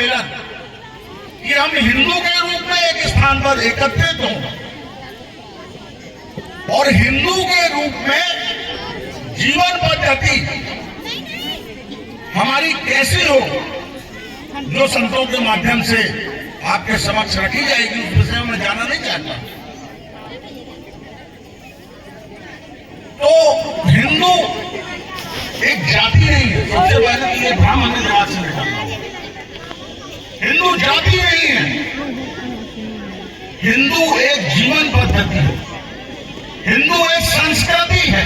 सम्मेलन कि हम हिंदू के रूप में एक स्थान पर एकत्रित हों और हिंदू के रूप में जीवन पद्धति हमारी कैसी हो, जो संतों के माध्यम से आपके समक्ष रखी जाएगी, उस विषय में जाना नहीं चाहता। तो हिंदू एक जाति नहीं है। सबसे पहले ये भ्रम हमें दिमाग से निकालना। हिंदू जाति नहीं है, हिंदू एक जीवन पद्धति है, हिंदू एक संस्कृति है।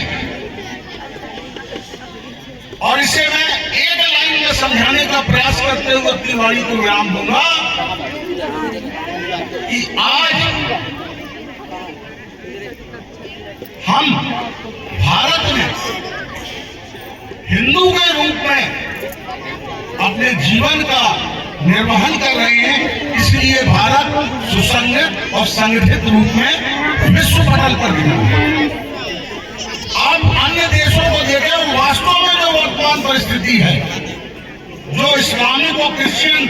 और इसे मैं एक लाइन में समझाने का प्रयास करते हुए अपनी वाणी को विराम दूंगा कि आज हम भारत में हिंदू के रूप में अपने जीवन का निर्वहन कर रहे हैं। इसलिए भारत सुसंगत और संगठित रूप में विश्व पटल पर दिखा है। आप अन्य देशों को देखें, वास्तव में जो वर्तमान परिस्थिति है, जो इस्लामिक और क्रिश्चियन,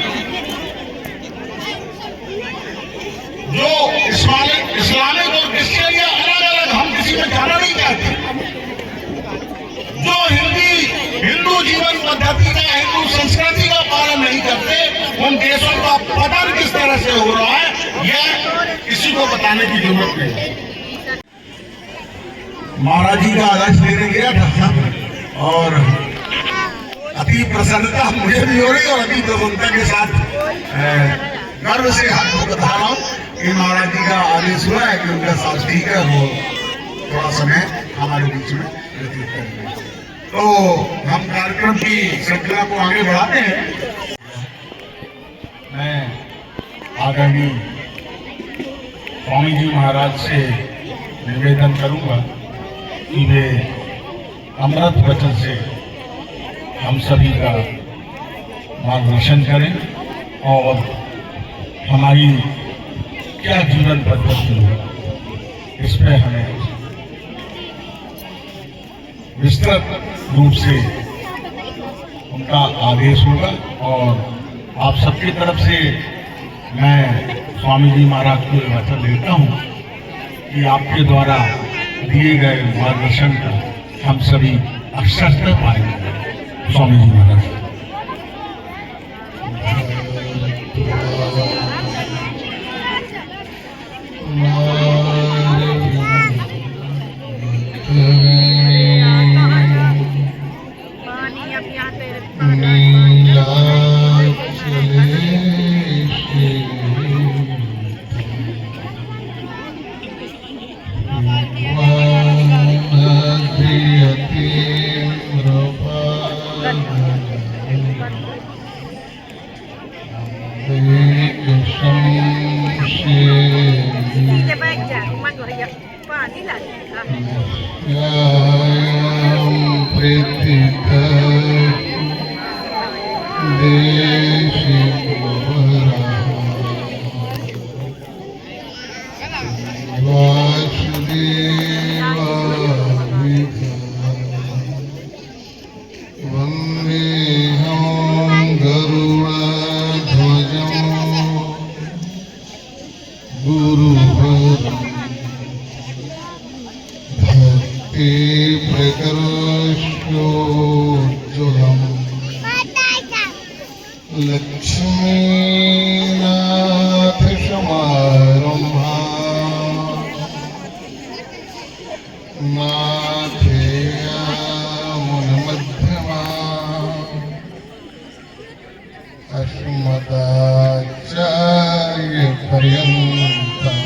जो इस्लामिक और क्रिश्चियन या अलग अलग, हम किसी में जाना नहीं चाहते, जो हिंदू जीवन पद्धति का, हिंदू संस्कृति का पालन नहीं करते, उन देशों का पतन किस तरह से हो रहा है, यह किसी को बताने की जरूरत नहीं। महाराज जी का आदर्श लेने गया था और अति प्रसन्नता मुझे भी हो रही और अति प्रसन्नता के साथ गर्व से आपको बता रहा हूँ कि महाराज जी का आदेश हुआ है कि उनका साथ ठीक है, वो थोड़ा समय हमारे बीच में व्यतीत करेंगे। तो हम कार्यक्रम की श्रृंखला को आगे बढ़ाते हैं। मैं आदरणीय स्वामी जी महाराज से निवेदन करूंगा कि वे अमृत वचन से हम सभी का मार्गदर्शन करें और हमारी क्या जीवन पद्धति है, इस पर हमें विस्तृत रूप से उनका आदेश होगा। और आप सबकी तरफ से मैं स्वामी जी महाराज को वचन देता हूँ कि आपके द्वारा दिए गए मार्गदर्शन का हम सभी अक्षरशः पाएंगे। स्वामी जी महाराज। लक्ष्मीनाथ समारंभा नाथेया मुनिमध्यमा अस्मदाचार्य पर्यन्ता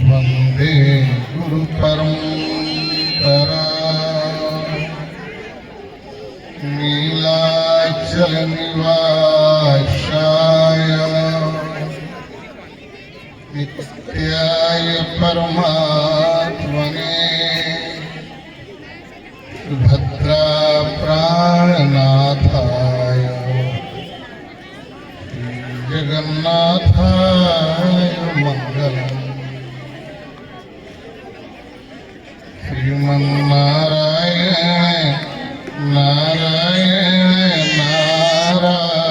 वन्दे गुरु परंपरा। नीलाचल निवासाय नित्याय परमात्मने भद्रा प्राणनाथाय जगन्नाथाय मंगलम्। श्रीमन्नारायण नारायण नारायण।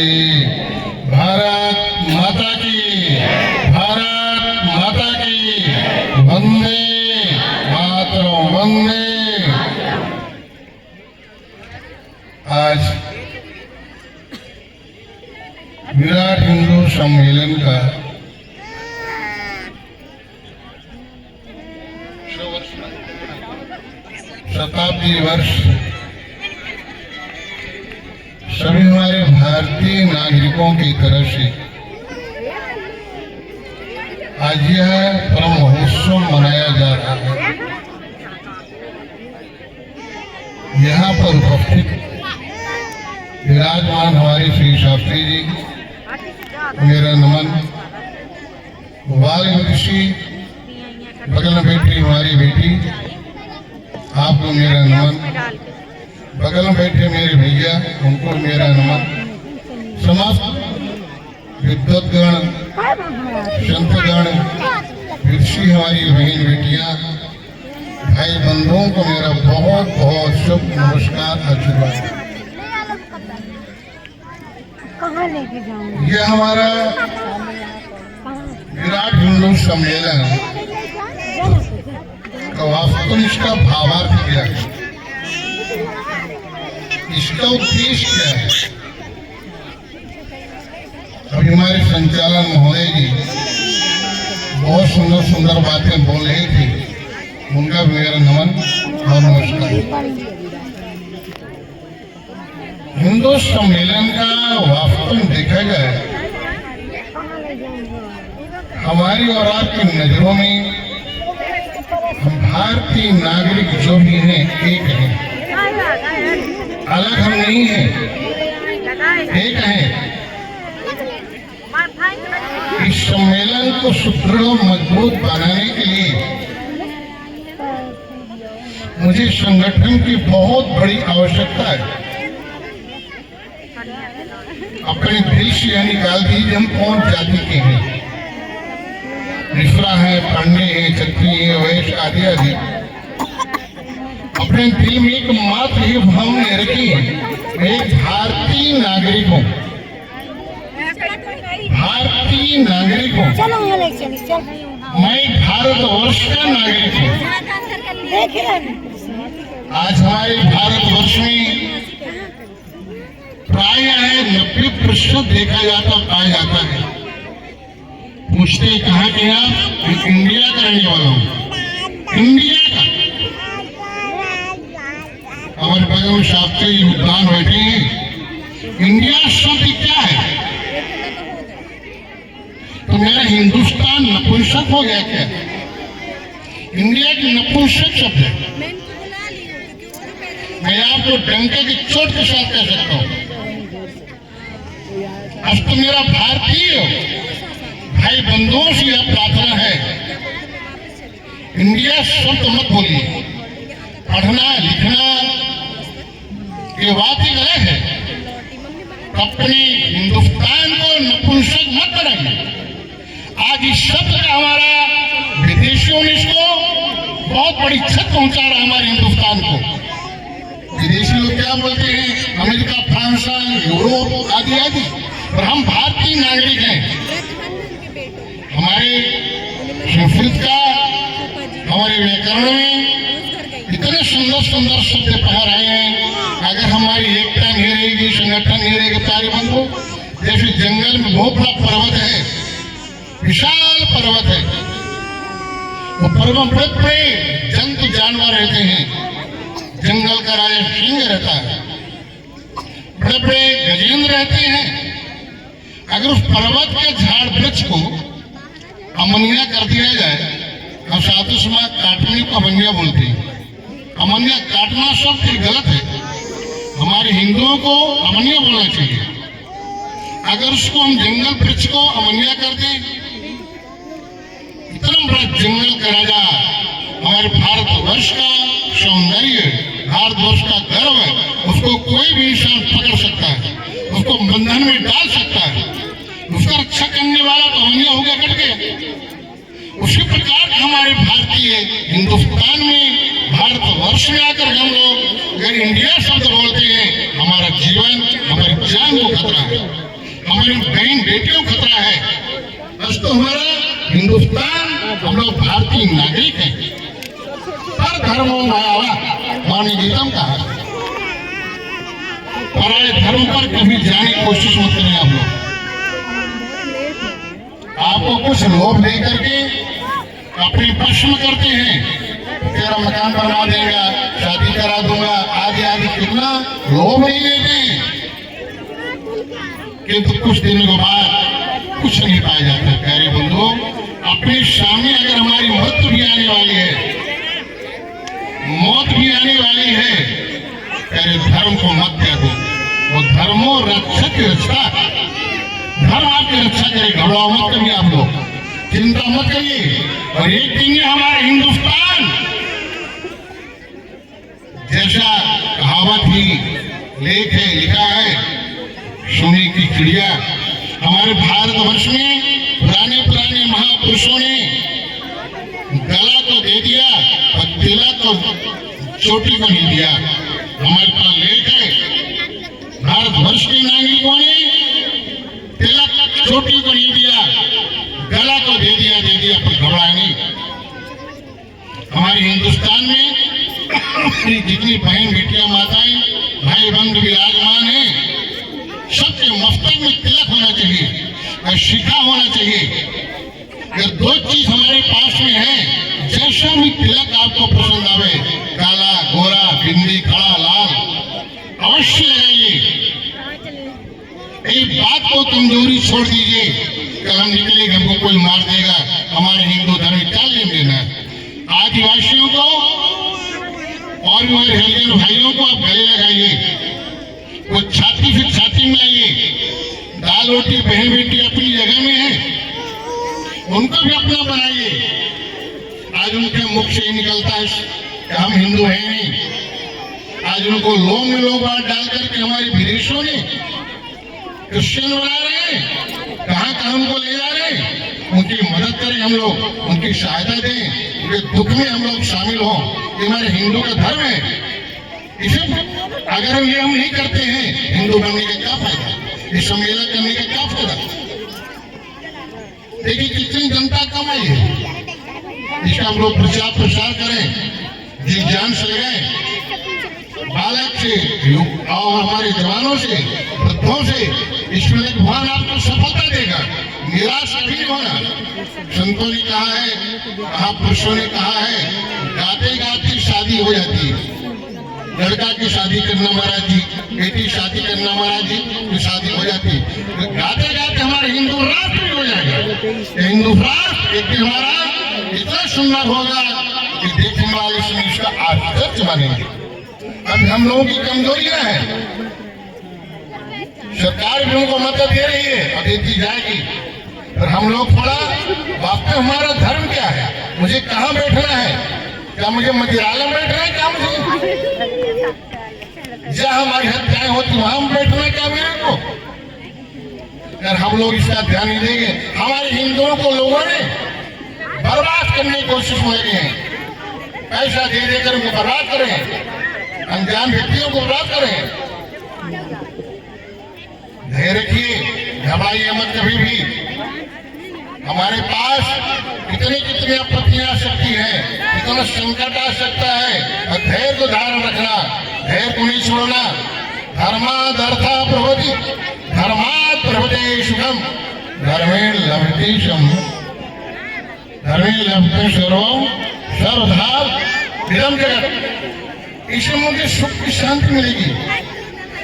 की, भारत माता की, भारत माता की, वंदे मातरम, वंदे। आज विराट हिंदू सम्मेलन का शताब्दी वर्ष सभी हमारे भारतीय नागरिकों की तरफ से आज यह परम महोत्सव मनाया जा रहा है। यहाँ पर उपस्थित विराजमान हमारे श्री शास्त्री जी, मेरा नमन। वाल्मीकि बगल में बैठी हमारी बेटी, आपको मेरा नमन। बगल में बैठे मेरे भैया, उनको मेरा नमन। समस्त विद्वतगण, संतगण, ऋषि, हमारी बहन बेटियां, भाई बंधुओं को मेरा बहुत बहुत शुभ नमस्कार, आशीर्वाद। यह हमारा विराट हिंदू सम्मेलन का वास्तव इसका भावार्थ क्या है, इसका उद्देश्य क्या है? अभी हमारे संचालन महोदय जी बहुत सुंदर सुंदर बातें बोल रहे थे, उनका भी मेरा नमन और नमस्कार। हिंदू सम्मेलन का वास्तव में देखा जाए, हमारी और आपकी नजरों में हम भारतीय नागरिक जो भी हैं एक हैं, अलग हम नहीं हैं, एक हैं। इस सम्मेलन को सुदृढ़ और मजबूत बनाने के लिए मुझे संगठन की बहुत बड़ी आवश्यकता है। अपने दिल से यह निकाल दीजिए हम कौन जाति के हैं। मिश्रा है, पांडे है, क्षत्रिय है, वैश्य आदि आदि। अपने दिल में एक मात्र ही भावना रखी है, मैं एक भारतीय नागरिक हूँ, भारतीय नागरिक हूँ, मैं भारतवर्ष का नागरिक हूँ। आज हमारे भारतवर्ष में प्राय 90% देखा जाता पाया जाता है। पूछते कहाँ के आप? इंडिया का रहने वाला हूँ, इंडिया का। हमारे बगल में शास्त्री उद्यान बैठे हैं। इंडिया शब्द क्या है? तो मेरा हिंदुस्तान नपुंसक हो गया क्या? इंडिया की नपुंसक शब्द है। मैं आपको डंके की चोट के साथ कह सकता हूँ, अब तो मेरा भारतीय भाई बंधुओं से यह प्रार्थना है, इंडिया शब्द मत बोलिए। पढ़ना लिखना ये बात ही गलत है। अपने हिंदुस्तान को नपुंसक मत बनाइए। आज इस शब्द का हमारा विदेशियों ने इसको बहुत बड़ी क्षत पहुंचा रहा है हमारे हिंदुस्तान को। विदेशी लोग क्या बोलते हैं? अमेरिका, फ्रांस, यूरोप आदि आदि, और हम भारतीय नागरिक हैं। हमारे संस्कृत का, हमारे व्याकरण में इतने सुंदर सुंदर शब्द बाहर आए हैं। अगर हमारी एकता नहीं रहेगी, संगठन नहीं रहेगा, तारे बंधु, जैसे जंगल में बहुत बड़ा पर्वत है, विशाल पर्वत है, वो पर्वत बड़े बड़े जंतु जानवर रहते हैं। जंगल का राजा सिंह रहता है, बड़े बड़े गजेंद्र रहते हैं। अगर उस पर्वत के झाड़ वृक्ष को अमनिया कर दिया जाए, हम साधु समाज काटने को अमनिया बोलते हैं। अमनिया काटना शब्द गलत है, हमारे हिंदुओं को अमनिया बोलना चाहिए। अगर उसको हम जंगल वृक्ष को अमनिया कर दें, इतना बड़ा जंगल का राजा, हमारे भारतवर्ष का सौंदर्य, भारतवर्ष का गर्व है, उसको कोई भी इंसान पकड़ सकता है, उसको बंधन में डाल सकता है, उसका रक्षा करने वाला तो अमनिया हो गया, कट गया। उसी प्रकार हमारे भारतीय हिंदुस्तान में, भारतवर्ष में आकर हम लोग अगर इंडिया शब्द बोलते हैं, हमारा जीवन, हमारी जान को खतरा है। हमारी बहन बेटियों को खतरा है। बस तो हमारा हिंदुस्तान, हम लोग भारतीय नागरिक हैं। पर धर्मों मायावा मानव गीतम कहा, पराये धर्म पर कभी जाने की कोशिश मत करें आप लोग। आपको कुछ लोभ लेकर के अपने वश में करते हैं, तेरा मकान बनवा देगा, शादी करा दूंगा, आदि आदि, कितना लोभ नहीं लेते हैं, किंतु कुछ दिनों के बाद कुछ नहीं पाया जाता। प्यारे बंधुओं, अपने सामने अगर हमारी मृत्यु भी आने वाली है, मौत भी आने वाली है, प्यारे धर्म को मत त्यागो। वो धर्मो रक्षक रक्षा, धर्म आपकी रक्षा करे, घबराओ मत करिए आप लोग, चिंता मत करिए। और एक दिन में हमारा हिंदुस्तान, जैसा कहावत ही लेख है, लिखा है, सोने की चिड़िया। हमारे भारतवर्ष में पुराने पुराने महापुरुषों ने गला तो दे दिया और तिलक तो चोटी को नहीं दिया। हमारे पास लेख है, भारतवर्ष के नागरिकों ने तिलक चोटी को नहीं दिया, गला को दे दिया, पर घबराए नहीं। हमारे हिंदुस्तान में जितनी बहन बेटियां माताएं भाई बंधु विराजमान है, सबके मस्तक में तिलक होना चाहिए और शिखा होना चाहिए। ये दो चीज हमारे पास में है। जैसा भी तिलक आपको पसंद आवे, काला, गोरा, बिंदी, खड़ा, लाल, अवश्य लगाइए। एक बात को कमजोरी छोड़ दीजिए, कल हम निकलेंगे हमको कोई मार देगा, हमारे हिंदू धर्म क्या लेन देना। आदिवासियों को और भी हमारे हरिजन भाइयों को आप गले लगाइए, वो छाती से छाती में आइए। दाल रोटी बहन बेटी अपनी जगह में है, उनको भी अपना बनाइए। आज उनके मुख से ही निकलता है कि हम हिंदू हैं नहीं। आज उनको लोम में लोग बात डाल करके हमारे विदेशों ने क्रिश्चियन बना रहे हैं, कहाँ कहाँ हमको ले जा रहे हैं। उनकी मदद करें हम लोग, उनकी सहायता दें, उनके दुख में हम लोग शामिल हों। ये हमारे हिंदू का धर्म है। इसे अगर हम ये नहीं करते हैं, हिंदू बनने का क्या फायदा, ये सम्मेलन करने का क्या फायदा। देखिए कितनी जनता कम आई है, इसका हम लोग प्रचार प्रसार करें, जी जान से लगाएं, बालक से और हमारे जवानों से, वृद्धों से। इसमें भगवान आपको सफलता देगा, निराश नहीं होना। संतों ने कहा है, महापुरुषों ने कहा है, गाते गाते शादी हो जाती है। लड़का की शादी करना महाराज जी, बेटी शादी करना महाराज जी, तो शादी हो जाती है। गाते गाते हमारा हिंदू राष्ट्र भी हो जाएगा। हिंदू राष्ट्र एक दिन हमारा इतना सुंदर होगा कि देखने वाले इसका आश्चर्य बनेंगे। अब हम लोगों की कमजोरियां हैं, सरकार भी उनको मदद दे रही है और देती जाएगी, पर हम लोग थोड़ा वास्तव हमारा धर्म क्या है, मुझे कहाँ बैठना है, क्या मुझे मंदिरालय में बैठना है, क्या मुझे जहाँ हमारी हत्याएं होती वहां बैठना है क्या मेरे को। अगर हम लोग इसका ध्यान नहीं देंगे, हमारे हिंदुओं को लोगों ने बर्बाद करने की कोशिश में लगे हैं। पैसा दे देकर उनको बर्बाद करें, अनजान व्यक्तियों को बर्बाद करें। धैर्य रखिए, घबराइए मत कभी भी। हमारे पास कितनी कितनी आपत्तियां आ सकती हैं, कितना संकट आ सकता है, और धैर्य को धारण रखना, धैर्य को नहीं छोड़ना। धर्मादर्था प्रभति, धर्मात् प्रभते सुखम, धर्मेण लभते शम, धर्मेण लभते सर्वम, सर्वधा विदम जगत। इसमें मुझे सुख की शांति मिलेगी,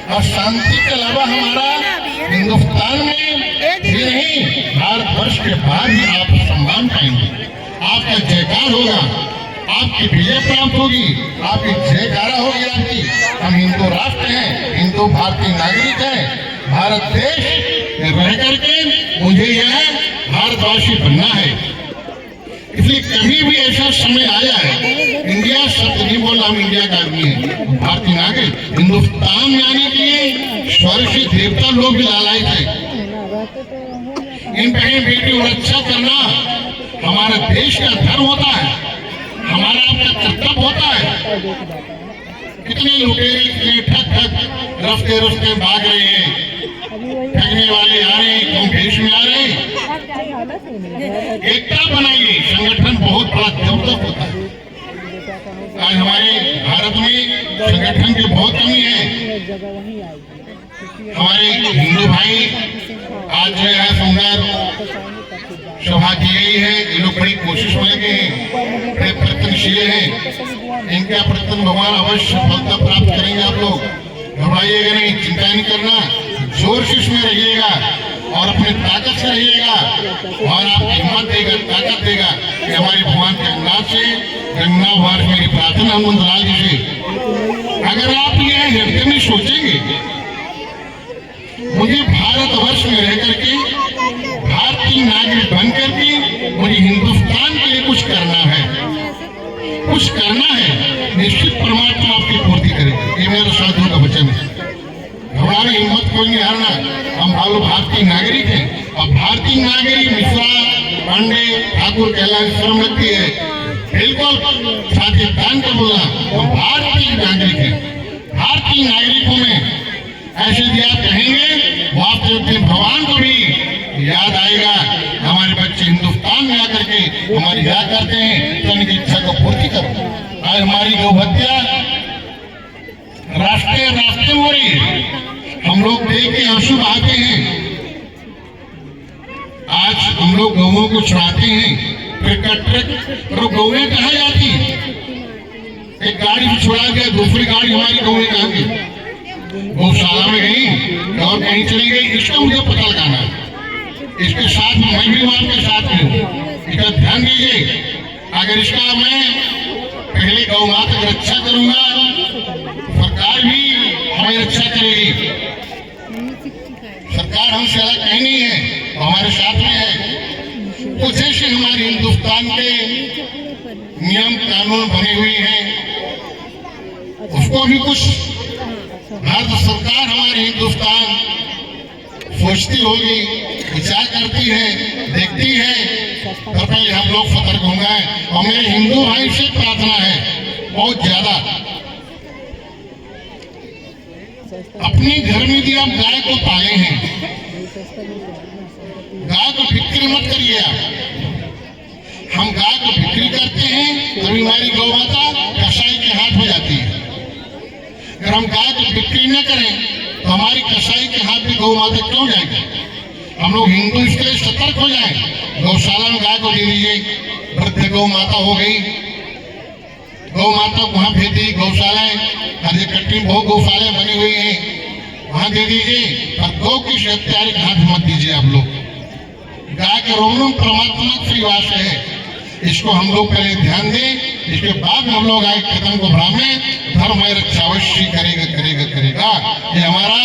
और शांति के अलावा हमारा हिंदुस्तान में ही नहीं, भारतवर्ष के बाहर भी आप सम्मान पाएंगे। आपका जयकार होगा, आपकी विजय प्राप्त होगी, आपकी जयकारा होगी आपकी। हम हिंदू राष्ट्र हैं, हिंदू भारतीय नागरिक हैं। भारत देश में रह करके मुझे यह भारतवासी बनना है। इसलिए कभी भी ऐसा समय आया है, इंडिया शब्द नहीं बोल रहा, हम इंडिया का आदमी है, भारतीय नागरिक। हिंदुस्तान में आने के लिए स्वर्ग से देवता लोग भी लालायित है। इन बहन बेटियों की रक्षा करना हमारा देश का धर्म होता है, हमारा आपका कर्तव्य होता है। कितने लुटेरे, कितने ठग ठग रफ्ते रफ्ते भाग रहे हैं, ठगने वाले रहे हैं, कौन भेष में आ रहे हैं। एकता बनाइए, संगठन बहुत बड़ा जबरदस्त होता है। आज हमारे भारत में संगठन की बहुत कमी है। हमारे हिंदू भाई आज जो है सुंदर सभा की गई है, ये लोग बड़ी कोशिश में लगे हैं, बड़े प्रयत्नशील हैं। इनका प्रयत्न भगवान अवश्य सफलता प्राप्त करेंगे। आप लोग घबराइएगा नहीं, चिंता नहीं करना, जोर से इसमें रहिएगा और अपनी ताकत से रहिएगा और आपको हिम्मत देगा, ताकत देगा कि हमारे भगवान के अंदाज से गंगा वार मेरी प्रार्थना हनुमंत लाल जी से, अगर आप ये हृदय में सोचेंगे मुझे भारतवर्ष में रह करके भारतीय नागरिक बन करके मुझे हिंदुस्तान के लिए कुछ करना है, निश्चित परमात्मा आपकी पूर्ति करेगी। ये मेरा साधुओं का वचन है। हमारी हिम्मत कोई नहीं हारना। हम लोग भारतीय नागरिक हैं और भारतीय नागरिक मिश्रा पांडे ठाकुर कहलाने शर्म लगती है, बिल्कुल साथी दान कर बोलना। हम भारतीय नागरिक हैं। भारतीय नागरिकों में ऐसे यदि आप कहेंगे वो आपके अपने भगवान को भी याद आएगा। हमारे बच्चे हिंदुस्तान में आकर के हमारी याद करते हैं, तो उनकी इच्छा को पूर्ति करो। आज हमारी गौ हत्या रास्ते में हो रही है, हम लोग देख के आंसू बहाते हैं। आज हम लोग गौओं को छुड़ाते हैं, फिर ट्रक गौएं कहाँ जाती, एक गाड़ी से छुड़ा दिया, दूसरी गाड़ी हमारी गौएं कहाँ गई, गौशाला में गई और कहीं चली गई। इसका मुझे पता लगाना है। इसके साथ मैं भी आपके साथ में हूँ, इसका ध्यान दीजिए। अगर इसका मैं पहले गौ माता की रक्षा करूंगा, सरकार भी हमें रक्षा करेगी। सरकार हमसे अलग कहीं नहीं है, तो हमारे साथ में है। तो जैसे हमारे हिंदुस्तान के नियम कानून बने हुए हैं, उसको भी कुछ भारत सरकार हमारे हिंदुस्तान सोचती होगी, विचार करती है, देखती है, तो पहले हम लोग सतर्क होंगे। और मेरे हिंदू भाई से प्रार्थना है बहुत ज्यादा, अपने घर में भी आप गाय को पाले हैं, गाय को बिक्री मत करिए आप। हम गाय को बिक्री करते हैं तभी हमारी गौ माता कसाई के हाथ हो जाती है। अगर हम गाय को बिक्री न करें तो हमारी कसाई के हाथ में गौ माता क्यों जाएगी। हम लोग हिंदू इसके लिए सतर्क हो जाएं। गौशाला में गाय को दे दीजिए, वृद्ध गौ माता हो गई, गौ माता को वहां भेज दी। गौशालाएं हर कट्टी बहुत गौशालाएं बनी हुई हैं, वहां दे दीजिए। और गौ की हत्यारे के हाथ मत दीजिए आप लोग। गाय के रोमन परमात्मा की वास है, इसको हम लोग पहले ध्यान दें, इसके बाद हम लोग आए कदम को बढ़ाएं। धर्म रक्षा अवश्य करेगा करेगा करेगा। ये हमारा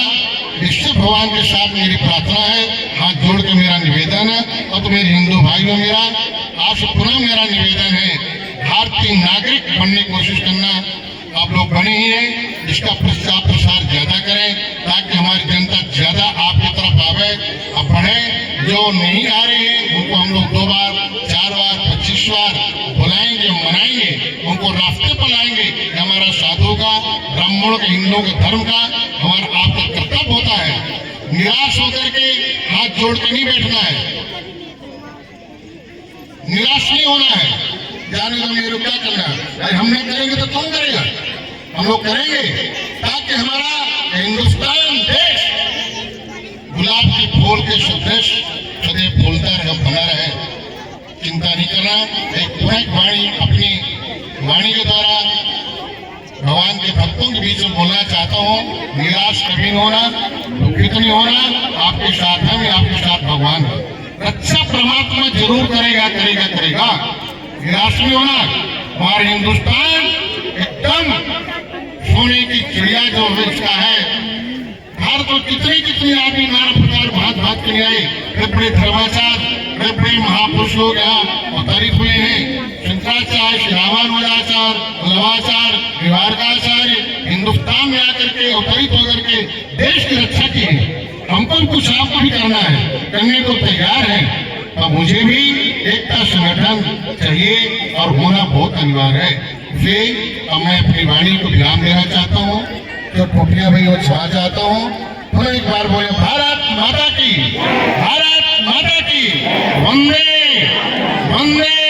निश्चित भगवान के साथ मेरी प्रार्थना है, हाथ जोड़ के मेरा निवेदन है। और तो मेरे हिंदू भाइयों, मेरा आपसे पुनः मेरा निवेदन है, भारतीय नागरिक बनने की कोशिश करना। आप लोग बने ही हैं, इसका प्रचार प्रसार ज्यादा करें ताकि हमारी जनता ज्यादा आपकी तरफ आवे और बढ़े। जो नहीं आ रहे हैं उनको हम लोग 2 बार 4 बार 25 बार बुलाएंगे, मनाएंगे, उनको रास्ते पर लाएंगे। हमारा साधु का, ब्राह्मणों के, हिंदुओं के धर्म का हमारा आपका कर्तव्य होता है। निराश होकर के हाथ जोड़ के नहीं बैठना है, निराश नहीं होना है। जाने दो मेरे क्या करना है, अरे हम नहीं करेंगे तो कौन करेगा। हम लोग करेंगे ताकि हमारा हिंदुस्तान देश गुलाब के फूल के सदेश सदैव फूलता रहे, बना रहे। चिंता नहीं करना। एक पूरी वाणी अपनी वाणी के द्वारा भगवान के भक्तों के बीच में बोलना चाहता हूँ। निराश कभी नहीं होना, दुखित नहीं होना। आपके साथ है, मैं आपके साथ भगवान है। रक्षा परमात्मा जरूर करेगा करेगा करेगा। निराश नहीं होना। हमारे हिंदुस्तान एकदम सोने की चिड़िया जो इसका है। भारत को कितनी कितनी आदमी नाना प्रकार भात भात के लिए आए, बड़े धर्माचार्य, बड़े महापुरुष लोग यहाँ अवतरित हुए हैं। शंकराचार्य, श्री रामानुजाचार्य, वल्लभाचार्य, विवारकाचार्य हिंदुस्तान में आकर के अवतरित होकर के देश की रक्षा की है। हमको कुछ आपको भी करना है, करने को तैयार है। अब मुझे भी एकता संगठन चाहिए और होना बहुत अनिवार्य है। इसलिए अब मैं अपनी वाणी को विराम देना चाहता हूँ, जो टोटियां भाई वो छा चाहता हूँ। तो एक बार बोले भारत माता की, भारत माता की। वंदे वंदे